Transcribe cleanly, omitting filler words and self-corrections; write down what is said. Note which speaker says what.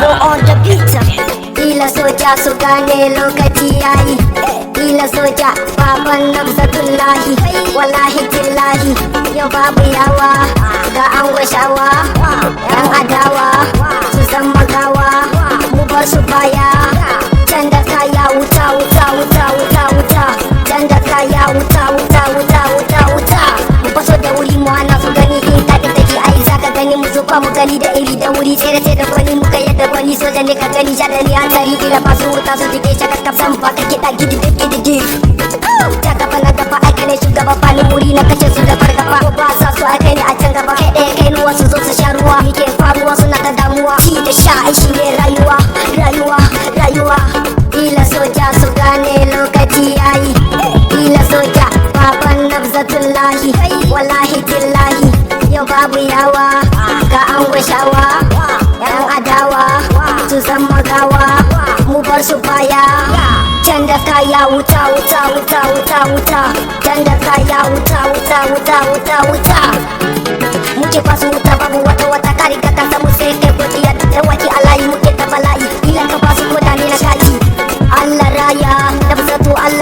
Speaker 1: Rambo on the beat.
Speaker 2: Kila soja su gane lokaci yayi, kila soja baban Nafsatullahi. Wallahi tillahi yau babu yawa, ga an gwashawa yan adawa su san magawa, mu bar su baya. Can da kaya wuta wuta wuta wuta wuta, can da kaya wuta wuta wuta wuta wuta. Mu faso da wuri mu hana su gani, in ta da take ai zaka gani, mu zuba mu gani da iri da wuri, tsere da gwani muka yadda gwani, soja ne ka gani sha da ni hatsari, kila ba su wuta su jike shaka kafan ba ka kiɗa gidi. Ta gaba na gaba aika ne shugaba, bani wuri na kashe su da fargaba, ko ba sa su aika ne a can gaba, kai ɗaya kai nuwa su zo su sha ruwa, me ke faruwa suna ta damuwa, ci da sha ai shi ne rayuwa. Kila soja su gane lokaci yayi, kila soja baban Nafsatullahi. Wallahi tillahi yau babu yawa, ga an gwashawa yan adawa su san magawa, mu bar su baya. Can da kaya wuta wuta wuta wuta wuta, can da kaya wuta wuta wuta wuta wuta. Muke fasu